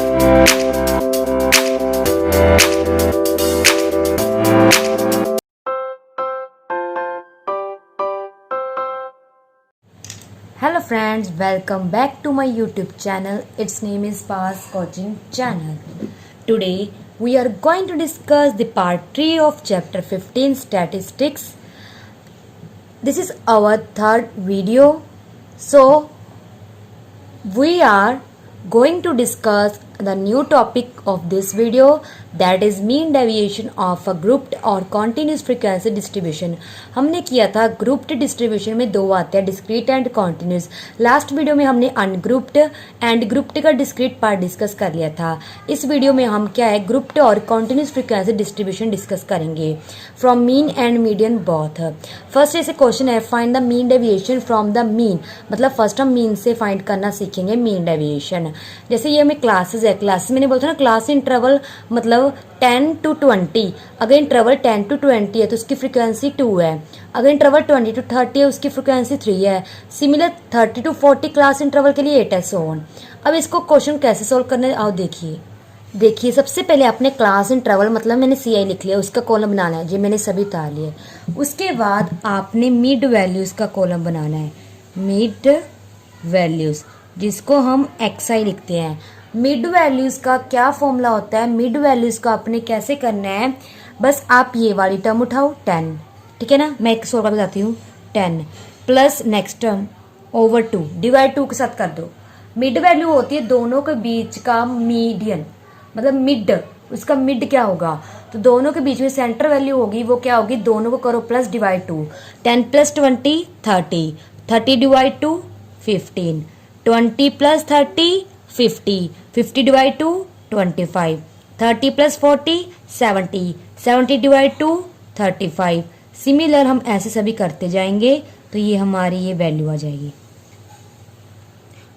Hello friends, welcome back to my YouTube channel. Its name is Pass Coaching Channel. Today we are going to discuss the part 3 of chapter 15 statistics. This is our third video. So we are going to discuss the new topic of this video, that is mean deviation of a grouped और continuous frequency distribution. हमने किया था grouped distribution में दो आते हैं, discrete and continuous. Last video में हमने ungrouped and grouped का discrete part डिस्कस कर लिया था. इस वीडियो में हम क्या है grouped और continuous frequency distribution डिस्कस करेंगे from mean and median both. First ऐसे क्वेश्चन है find the mean deviation from the mean, मतलब फर्स्ट हम mean से फाइंड करना सीखेंगे mean deviation. जैसे ये हमें क्लासेस है, क्लास मैंने बोलता ना क्लास इंटरवल मतलब 10 to 20. अगर इंटरवल 10 to 20 है तो उसकी फ्रीक्वेंसी 2 है. अगर इंटरवल 20 to 30 है उसकी फ्रीक्वेंसी 3 है. सिमिलर 30 to 40 क्लास इंटरवल के लिए 8 है. So on. अब इसको क्वेश्चन कैसे सोल्व करना है आओ देखिए सबसे पहले अपने क्लास इंटरवल मतलब मैंने सी आई लिख लिया, उसका कॉलम बनाना है जी, मैंने सभी उतार लिए. उसके बाद आपने मिड वैल्यूज का कॉलम बनाना है, मिड वैल्यूज जिसको हम एक्स आई लिखते हैं. मिड वैल्यूज का क्या फॉर्मूला होता है, मिड वैल्यूज का आपने कैसे करना है, बस आप ये वाली टर्म उठाओ 10, ठीक है ना. मैं एक सोल्व कर बताती हूँ. 10 plus next term over 2 divide 2 के साथ कर दो. मिड वैल्यू होती है दोनों के बीच का मीडियन, मतलब मिड, उसका मिड क्या होगा तो दोनों के बीच में सेंटर वैल्यू होगी, वो क्या होगी, दोनों को करो plus divide 2. 10 plus 20 30, 30 divide 2 15, 20 plus 30 50, 50 divide 2 25, 30 plus 40 70, 70 divide 2 35. Similar हम ऐसे सभी करते जाएंगे तो ये हमारी ये वैल्यू आ जाएगी.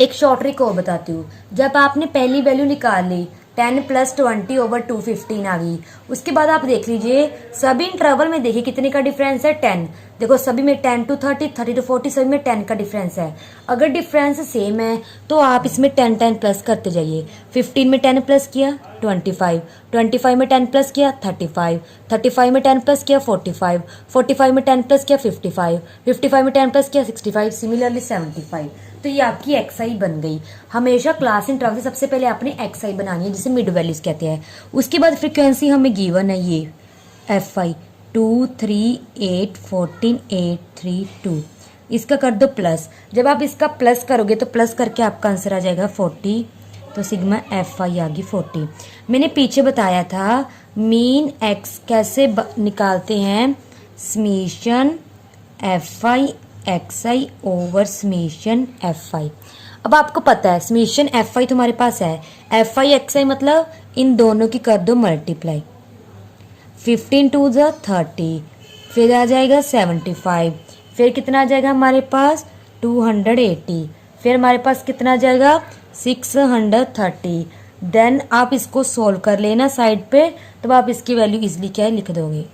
एक शॉर्ट ट्रिक और बताती हूँ. जब आपने पहली वैल्यू निकाल ली 10 प्लस 20 ओवर 2 15 आ गई, उसके बाद आप देख लीजिए सभी इंटरवल में देखिए कितने का डिफरेंस है 10. देखो सभी में 10 to 30 30 to 40 सभी में 10 का डिफरेंस है. अगर डिफरेंस सेम है तो आप इसमें 10 10 प्लस करते जाइए. 15 में 10 प्लस किया 25, 25 में 10 प्लस किया 35, 35 में 10 प्लस किया 45, 45 में 10 प्लस किया 55, 55 में 10 प्लस किया 65, सिमिलरली 75. तो ये आपकी एक्स आई बन गई. हमेशा क्लास इंटरवल से सबसे पहले आपने एक्स आई बनानी है जिसे मिड वैल्यूज कहते हैं. उसके बाद फ्रीक्वेंसी हमें गिवन है ये एफ आई 2 3 8 14 8 3 2. इसका कर दो प्लस. जब आप इसका प्लस करोगे तो प्लस करके आपका आंसर आ जाएगा 40, तो सिग्मा एफ आई आ गई 40. मैंने पीछे बताया था मीन एक्स कैसे निकालते हैं, summation F I x I over summation F I. अब आपको पता है समीशन एफ आई तुम्हारे पास है, एफ आई एक्स आई मतलब इन दोनों की कर दो मल्टीप्लाई. 15 टू ज़ 30, फिर आ जाएगा 75, फिर कितना आ जाएगा हमारे पास 280, फिर हमारे पास कितना आ जाएगा 630. देन आप इसको सोल्व कर लेना साइड पे, तब आप इसकी वैल्यू इजिली क्या है लिख दोगे.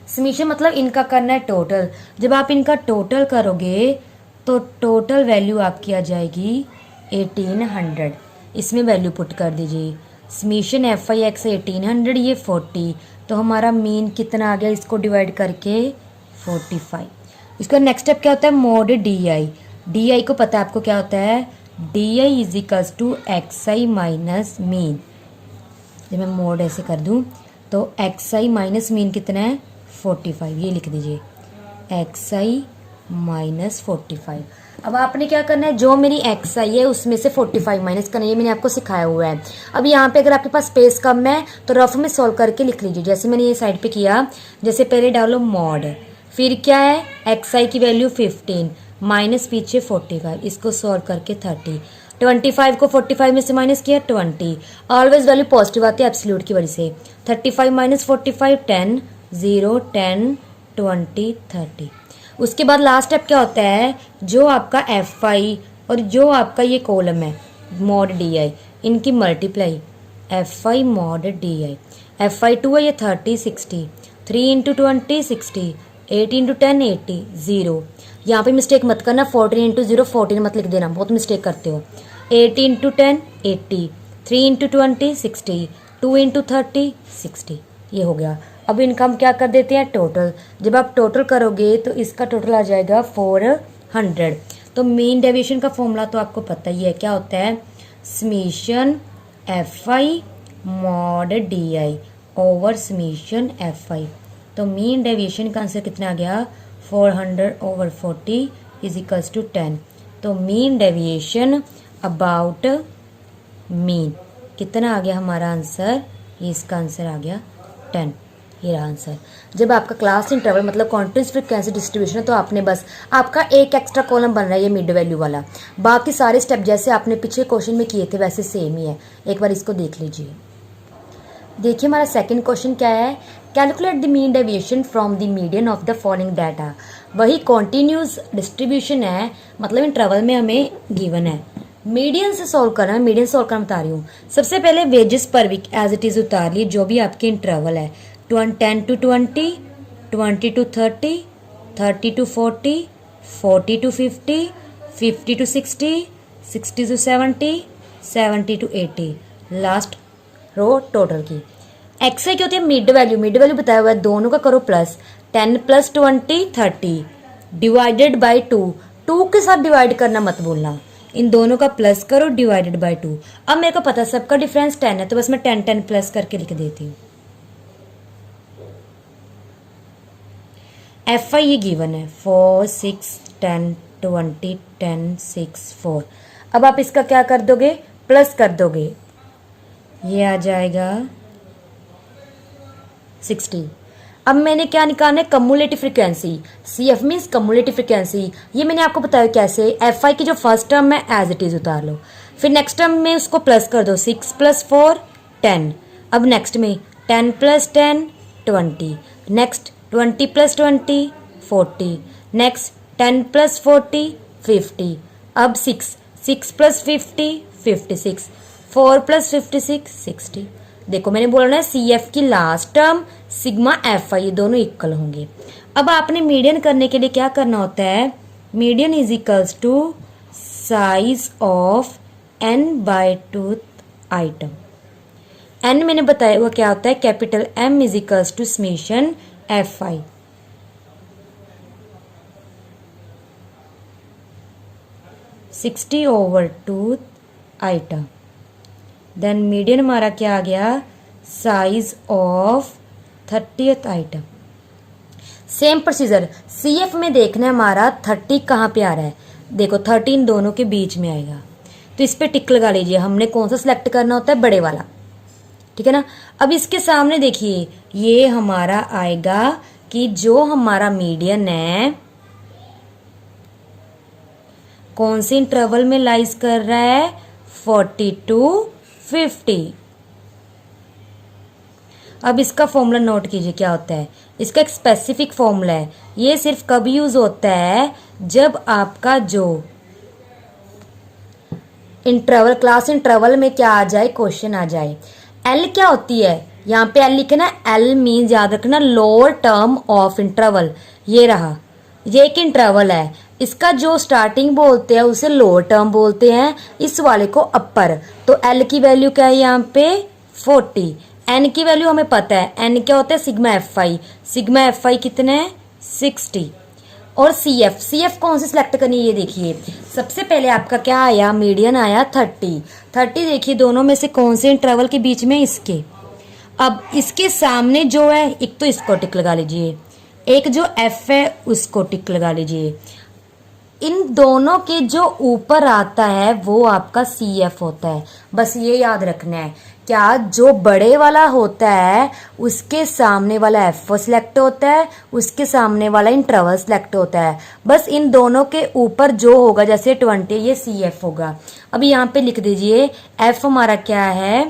समीशन मतलब इनका करना है टोटल. जब आप इनका टोटल करोगे तो टोटल वैल्यू आपकी आ जाएगी 1800. इसमें वैल्यू पुट कर दीजिए. समीशन एफ आई एक्स 1800, ये 40, तो हमारा मीन कितना आ गया, इसको डिवाइड करके 45. इसका नेक्स्ट स्टेप क्या होता है, mod D I. D I को पता है आपको क्या होता है, D I is equals to X I minus mean. जब मैं मोड ऐसे कर दूं तो एक्स आई माइनस मीन कितना है 45, ये लिख दीजिए एक्स आई माइनस 45. अब आपने क्या करना है, जो मेरी एक्स आई है उसमें से 45 माइनस करना है, ये मैंने आपको सिखाया हुआ है. अब यहाँ पे अगर आपके पास स्पेस कम है तो रफ में सॉल्व करके लिख लीजिए. जैसे मैंने ये साइड पे किया, जैसे पहले डालो मॉड, फिर क्या है एक्स आई की वैल्यू 15 माइनस पीछे 45, इसको सॉल्व करके 30. 25 को 45 में से माइनस किया 20, ऑलवेज वैल्यू पॉजिटिव आती है एब्सोल्यूट की वजह से. 35 माइनस 45 10, 0 10 20 30. उसके बाद लास्ट स्टेप क्या होता है, जो आपका एफ आई और जो आपका ये कॉलम है मॉड डी आई, इनकी multiply F I mod D I. F I 2 है ये 30 60, 3 इंटू 20 60, 8 इंटू 10 80, 0. यहाँ पे मिस्टेक मत करना, 14 इंटू 0 14 मत लिख देना, बहुत मिस्टेक करते हो. 8 इंटू 10 80, 3 इंटू 20 60, 2 इंटू 30 60। ये हो गया। अब इनका हम क्या कर देते हैं टोटल। जब आप टोटल करोगे तो इसका टोटल आ जाएगा 400। तो मीन डेविएशन का फॉर्मूला तो आपको पता ही है, क्या होता है, summation F I mod D I over summation F I. तो मीन डेविएशन का आंसर कितना आ गया, 400 ओवर 40 इज इक्वल्स टू 10। तो मीन डेविएशन अबाउट मीन कितना आ गया हमारा आंसर, ये इसका आंसर आ गया 10। ये रहा आंसर। जब आपका क्लास इंटरवल मतलब कॉन्टिन्यूस फ्रीक्वेंसी डिस्ट्रीब्यूशन है तो आपने बस आपका एक एक्स्ट्रा कॉलम बन रहा है ये मिड वैल्यू वाला, बाकी सारे स्टेप जैसे आपने पिछले क्वेश्चन में किए थे वैसे सेम ही है। एक बार इसको देख लीजिए। देखिए हमारा सेकंड क्वेश्चन क्या है, calculate the mean deviation from the median of the following data. वही कॉन्टिन्यूस डिस्ट्रीब्यूशन है, मतलब इंटरवल में हमें गिवन है, मीडियन से सॉल्व करना है। मीडियन सॉल्व करना बता रही हूँ। सबसे पहले वेजेस पर वीक एज इट इज उतार ली, जो भी आपके इंटरवल है, 10 to 20, 20 to 30, 30 to 40, 40 to 50, 50 to 60, 60 to 70, 70 to 80। Last row total की। एक्स क्या होती है, मिड वैल्यू। मिड वैल्यू बताया हुआ है, दोनों का करो प्लस, 10 प्लस 20 30 डिवाइडेड बाई 2। 2 के साथ डिवाइड करना मत बोलना, इन दोनों का प्लस करो डिवाइडेड बाई 2। अब मेरे को पता है सबका डिफरेंस 10 है, तो बस मैं 10 10 प्लस करके लिख देती हूँ। एफ आई ये गिवन है 4 6 10 20 10 6 4। अब आप इसका क्या कर दोगे, प्लस कर दोगे, ये आ जाएगा 60। अब मैंने क्या निकालना है, cumulative frequency. C F means cumulative frequency. ये मैंने आपको बताया कैसे, एफ आई की जो फर्स्ट टर्म है एज इट इज उतार लो, फिर नेक्स्ट टर्म में उसको प्लस कर दो, 6 प्लस 4 10। अब नेक्स्ट में 10 plus 10 20, next 20 plus 20 40, next 10 plus 40 50। अब 6 प्लस 50 56, 4 प्लस 56 60। देखो मैंने बोला ना सी एफ की last term sigma F I ये दोनों इक्वल होंगे। अब आपने मीडियन करने के लिए क्या करना होता है, median is equals to size of n by 2 item. n मैंने बताया हुआ क्या होता है, capital M is equals to summation F I. Sixty over 2 item. Then median हमारा क्या आ गया, size of 30th item. Same procedure C F में देखना है हमारा 30 कहाँ पे आ रहा है। देखो 13 दोनों के बीच में आएगा, तो इस पे टिक लगा लीजिए। हमने कौन सा सिलेक्ट करना होता है, बड़े वाला, ठीक है ना। अब इसके सामने देखिए ये हमारा आएगा कि जो हमारा मीडियन है कौन से इंटरवल में लाइज कर रहा है, 40 to 50। अब इसका फॉर्मूला नोट कीजिए क्या होता है, इसका एक स्पेसिफिक फॉर्मूला है। ये सिर्फ कब यूज होता है, जब आपका जो इंटरवल क्लास इंटरवल में क्या आ जाए, क्वेश्चन आ जाए। एल क्या होती है, यहाँ पे एल लिखना, एल मीन याद रखना लोअर टर्म ऑफ इंटरवल। ये रहा, ये एक इंटरवल है, इसका जो स्टार्टिंग बोलते हैं उसे लोअर टर्म बोलते हैं, इस वाले को अपर। तो एल की वैल्यू क्या है यहाँ पे 40। एन की वैल्यू हमें पता है, एन क्या होता है sigma F I. Sigma F I कितने है 60। और सी एफ कौन सी सिलेक्ट करनी है, ये देखिए सबसे पहले आपका क्या आया, मीडियन आया 30। देखिए दोनों में से कौन से इंटरवल के बीच में, इसके। अब इसके सामने जो है, एक तो इसको टिक लगा लीजिए, एक जो एफ है उसको टिक लगा लीजिए। इन दोनों के जो ऊपर आता है वो आपका सी एफ होता है। बस ये याद रखना है, क्या जो बड़े वाला होता है उसके सामने वाला एफ सिलेक्ट होता है, उसके सामने वाला इंटरवल सिलेक्ट होता है। बस इन दोनों के ऊपर जो होगा, जैसे 20 ये सी एफ होगा। अभी यहाँ पे लिख दीजिए एफ हमारा क्या है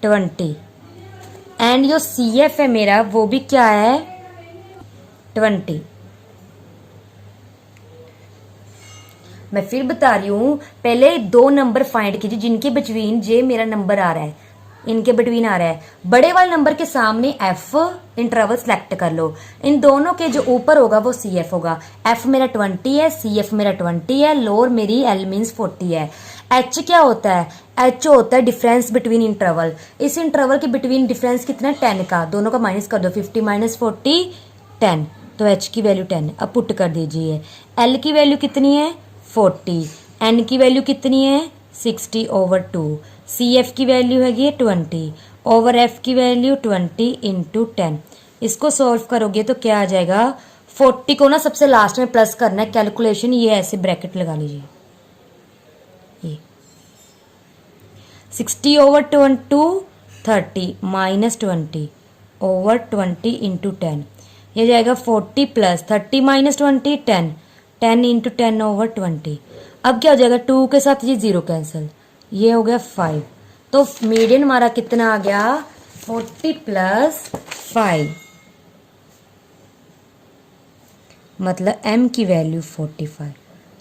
20 एंड जो सी एफ है मेरा वो भी क्या है 20। मैं फिर बता रही हूँ, पहले 2 नंबर फाइंड कीजिए जिनके बिटवीन जे मेरा नंबर आ रहा है, इनके बिटवीन आ रहा है। बड़े वाले नंबर के सामने एफ इंटरवल सेलेक्ट कर लो। इन दोनों के जो ऊपर होगा वो सी एफ होगा। एफ मेरा 20 है, सी एफ मेरा 20 है, लोअर मेरी एल मीन्स 40 है। एच क्या होता है? एच होता है डिफरेंस बिटवीन इंटरवल। इस इंटरवल के बिटवीन डिफरेंस कितना है? 10 का। दोनों का माइनस कर दो, 50 माइनस 40 10, तो एच की वैल्यू 10। अब पुट कर दीजिए। एल की वैल्यू कितनी है? 40। एन की वैल्यू कितनी है? 60/2। सी एफ की वैल्यू है 20 ओवर एफ की वैल्यू 20 इंटू 10। इसको सॉल्व करोगे तो क्या आ जाएगा? 40 को ना सबसे लास्ट में प्लस करना है। कैलकुलेशन ये ऐसे ब्रैकेट लगा लीजिए, ये 60/2 30 माइनस 20 ओवर 20 इंटू 10। ये जाएगा 40 प्लस 30 माइनस 20 10, 10 इंटू 10 ओवर 20। अब क्या हो जाएगा? 2 के साथ ये 0 कैंसिल, ये हो गया 5। तो मीडियन हमारा कितना आ गया? 40 प्लस 5, मतलब m की वैल्यू 45।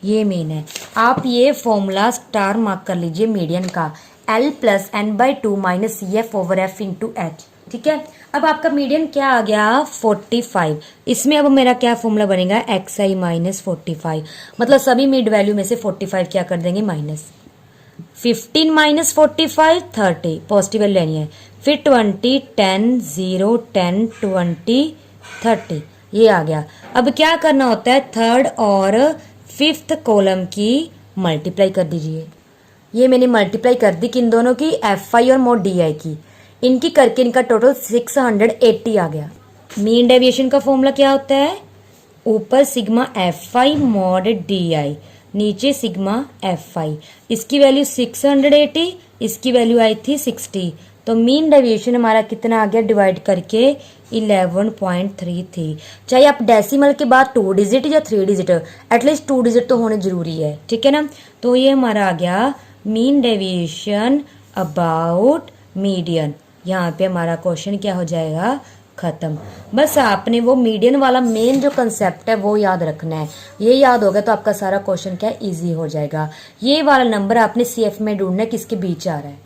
ये मीन है। आप ये फॉर्मूला स्टार मार्क कर लीजिए मीडियन का, L plus n/2 minus C F over F into H. ठीक है। अब आपका मीडियन क्या आ गया? 45। इसमें अब मेरा क्या फॉर्मूला बनेगा? xi माइनस 45, मतलब सभी मिड वैल्यू में से 45 क्या कर देंगे? माइनस। 15 माइनस 45 30, पॉजिटिव वैल्यू लेनी है। फिर 20 10 0 10 20 30, ये आ गया। अब क्या करना होता है? थर्ड और फिफ्थ कॉलम की मल्टीप्लाई कर दीजिए। ये मैंने मल्टीप्लाई कर दी किन दोनों की? एफ आई और मोड डी आई की। इनकी करके इनका टोटल 680 आ गया। मीन डेविएशन का फॉर्मूला क्या होता है? ऊपर sigma F I mod D I, नीचे सिग्मा एफ आई। इसकी वैल्यू 680, इसकी वैल्यू आई थी 60। तो मीन डेविएशन हमारा कितना आ गया? डिवाइड करके 11.3 थी। चाहे आप डेसिमल के बाद 2 डिजिट या 3 डिजिट, एटलीस्ट 2 डिजिट तो होने जरूरी है। ठीक है ना। तो ये हमारा आ गया मीन डेविएशन अबाउट मीडियन। यहाँ पे हमारा क्वेश्चन क्या हो जाएगा? खत्म। बस आपने वो मीडियन वाला मेन जो कंसेप्ट है वो याद रखना है। ये याद होगा तो आपका सारा क्वेश्चन क्या इजी हो जाएगा। ये वाला नंबर आपने सीएफ में ढूंढना है किसके बीच आ रहा है।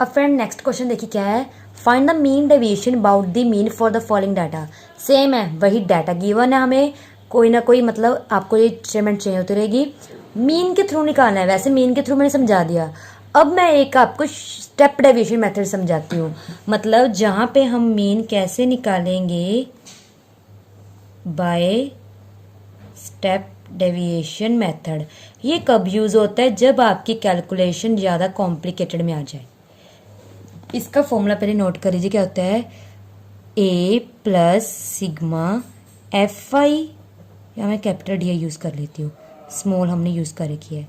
अब फ्रेंड नेक्स्ट क्वेश्चन देखिए क्या है? Find the mean deviation about the mean for the following data. Same है, वही डाटा गिवन है, हमें कोई ना कोई मतलब आपको ये स्टेटमेंट चाहिए होती रहेगी। मीन के थ्रू निकालना है। वैसे मीन के थ्रू मैंने समझा दिया। अब मैं एक आपको स्टेप डेविएशन मेथड समझाती हूँ, मतलब जहां पे हम मीन कैसे निकालेंगे बाय स्टेप डेविएशन मेथड। ये कब यूज होता है? जब आपकी कैलकुलेशन ज्यादा कॉम्प्लिकेटेड में आ जाए। इसका फॉर्मूला पहले नोट कर लीजिए क्या होता है? a plus sigma F I, या मैं कैपिटल डी यूज कर लेती हूँ, स्मॉल हमने यूज कर रखी है,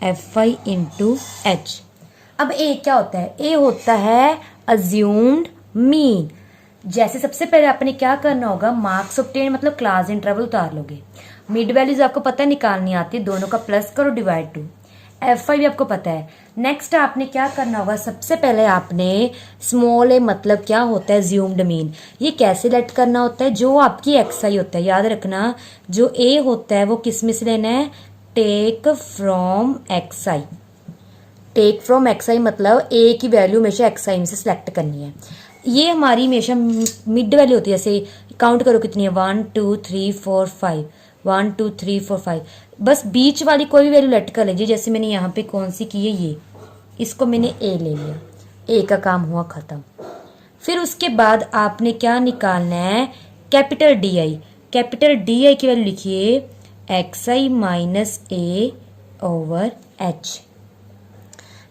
एफ आई इंटू एच। अब ए क्या होता है? ए होता है अज्यूम्ड मीन। जैसे सबसे पहले आपने क्या करना होगा? मार्क्स ऑब्टेन मतलब क्लास इंटरवल उतार लोगे। मिड वैल्यूज आपको पता है निकालनी आती है, दोनों का प्लस करो डिवाइड 2। एफ आई भी आपको पता है। नेक्स्ट आपने क्या करना होगा? सबसे पहले आपने स्मॉल ए मतलब क्या होता है? Assumed mean. ये कैसे लेट करना होता है? जो आपकी एक्स आई होता है, याद रखना जो ए होता है वो किस में से लेना है? Take from X I. Take from X I मतलब ए की वैल्यू हमेशा एक्स आई में से सिलेक्ट करनी है। ये हमारी हमेशा मिड वैल्यू होती है। जैसे काउंट करो कितनी है? 1 2 3 4 5, 1 2 3 4 5। बस बीच वाली कोई भी वैल्यू लेट कर लीजिए। जैसे मैंने यहाँ पे कौन सी की है? ये, इसको मैंने ए ले लिया। ए का काम हुआ खत्म। फिर उसके बाद आपने क्या निकालना है? Capital D I. Capital D I की वैल्यू लिखिए x I minus A over H.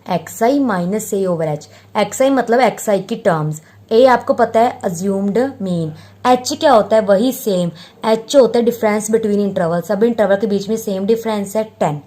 X I minus A over H. X I मतलब एक्स आई की टर्म्स। ए आपको पता है अज्यूम्ड मीन। एच क्या होता है? वही सेम। एच होता है डिफरेंस बिटवीन इंटरवल। सब इंटरवल के बीच में सेम डिफरेंस है 10।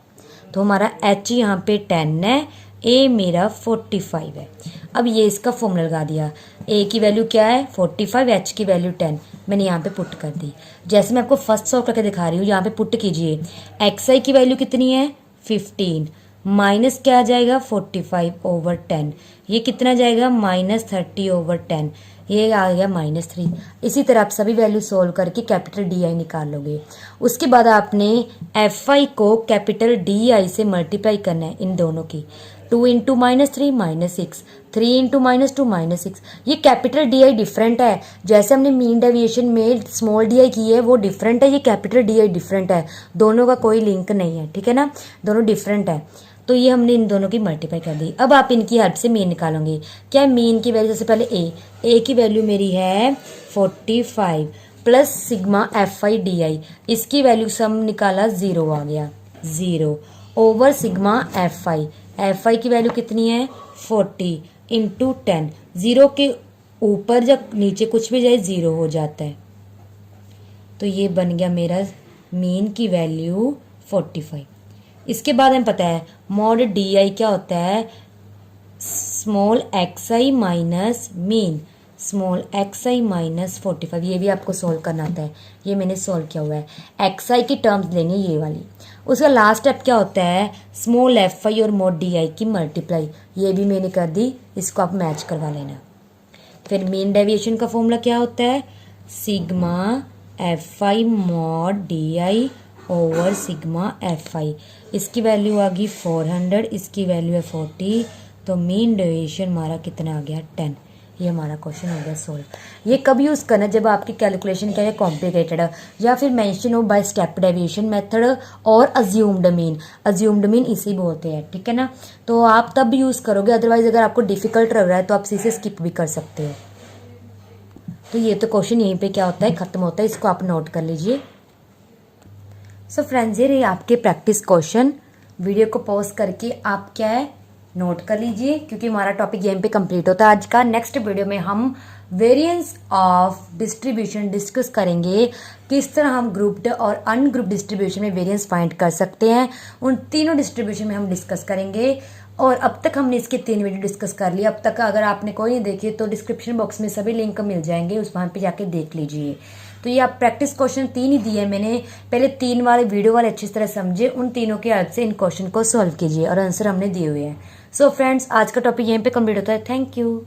तो हमारा एच यहाँ पे 10 है, ए मेरा 45 है। अब ये इसका फॉर्मूला लगा दिया। ए की वैल्यू क्या है? 45, एच की वैल्यू 10। मैंने यहाँ पे पुट कर दी। जैसे मैं आपको फर्स्ट सॉल्व करके दिखा रही हूँ, यहाँ पे पुट कीजिए। एक्स आई की वैल्यू कितनी है? 15 माइनस क्या आ जाएगा? 45 ओवर 10। ये कितना जाएगा? Minus 30 over 10। ये आ गया -3। इसी तरह आप सभी वैल्यू सोल्व करके कैपिटल डी आई निकाल लोगे। उसके बाद आपने एफ आई को कैपिटल डी आई से मल्टीप्लाई करना है इन दोनों की। 2 इंटू -3 -6, 3 इंटू -2 -6। ये कैपिटल डी आई डिफरेंट है, जैसे हमने मीन डेविएशन में स्मॉल डी आई की है वो डिफरेंट है, ये कैपिटल डी आई डिफरेंट है, दोनों का कोई लिंक नहीं है, ठीक है ना, दोनों डिफरेंट है। तो ये हमने इन दोनों की मल्टीप्लाई कर दी। अब आप इनकी हेल्प से मीन निकालोगे। क्या मीन की वैल्यू, सबसे पहले ए की वैल्यू मेरी है 45 plus sigma F I D आई, इसकी वैल्यू सम निकाला 0 आ गया, 0 ओवर सिग्मा एफ आई की वैल्यू कितनी है 40 इंटू 10, 0 के ऊपर जब नीचे कुछ भी जाए 0 हो जाता है। तो ये बन गया मेरा मीन की वैल्यू 45। इसके बाद हमें पता है मॉड डी आई क्या होता है, small x I minus mean, small x I minus 45। ये भी आपको सोल्व करना आता है, ये मैंने सोल्व किया हुआ है। एक्स आई की टर्म्स लेंगे ये वाली। उसका लास्ट स्टेप क्या होता है, स्मॉल एफ आई और मॉड डी आई की मल्टीप्लाई, ये भी मैंने कर दी, इसको आप मैच करवा लेना। फिर मीन डेविएशन का फॉर्मूला क्या होता है, sigma F I mod D I over sigma F I, इसकी वैल्यू आ गई 400, इसकी वैल्यू है 40, तो मीन डेविएशन हमारा कितना आ गया 10। ये हमारा क्वेश्चन हो गया सोल्व। ये कब यूज़ करना, जब आपकी कैलकुलेशन क्या है कॉम्प्लिकेटेड है, या फिर मेंशन हो बाय स्टेप डेविएशन मेथड और अज्यूम्ड मीन, अज्यूम्ड मीन इसी बोलते हैं, ठीक है ना। तो आप तब यूज़ करोगे, अदरवाइज अगर आपको डिफिकल्ट लग रहा है तो आप इसे स्किप भी कर सकते हो। तो ये तो क्वेश्चन यहीं पे क्या होता है खत्म होता है, इसको आप नोट कर लीजिए। सो फ्रेंड्स, ये रही आपके प्रैक्टिस क्वेश्चन। वीडियो को पॉज करके आप क्या है नोट कर लीजिए, क्योंकि हमारा टॉपिक यहीं पे कंप्लीट होता है आज का। नेक्स्ट वीडियो में हम वेरिएंस ऑफ डिस्ट्रीब्यूशन डिस्कस करेंगे, किस तरह हम ग्रुप्ड और अनग्रुप डिस्ट्रीब्यूशन में वेरिएंस फाइंड कर सकते हैं। उन तीनों डिस्ट्रीब्यूशन में हम डिस्कस करेंगे। और अब तक हमने इसके 3 वीडियो डिस्कस कर लिया। अब तक अगर आपने कोई नहीं देखी तो डिस्क्रिप्शन बॉक्स में सभी लिंक मिल जाएंगे, उस वहाँ पे जाके देख लीजिए। तो ये आप प्रैक्टिस क्वेश्चन 3 ही दिए मैंने, पहले 3 वाले वीडियो वाले अच्छी तरह समझे, उन तीनों के हेल्प से इन क्वेश्चन को सॉल्व कीजिए और आंसर हमने दिए हुए हैं। सो फ्रेंड्स, आज का टॉपिक यहीं पे कंप्लीट होता है। Thank you.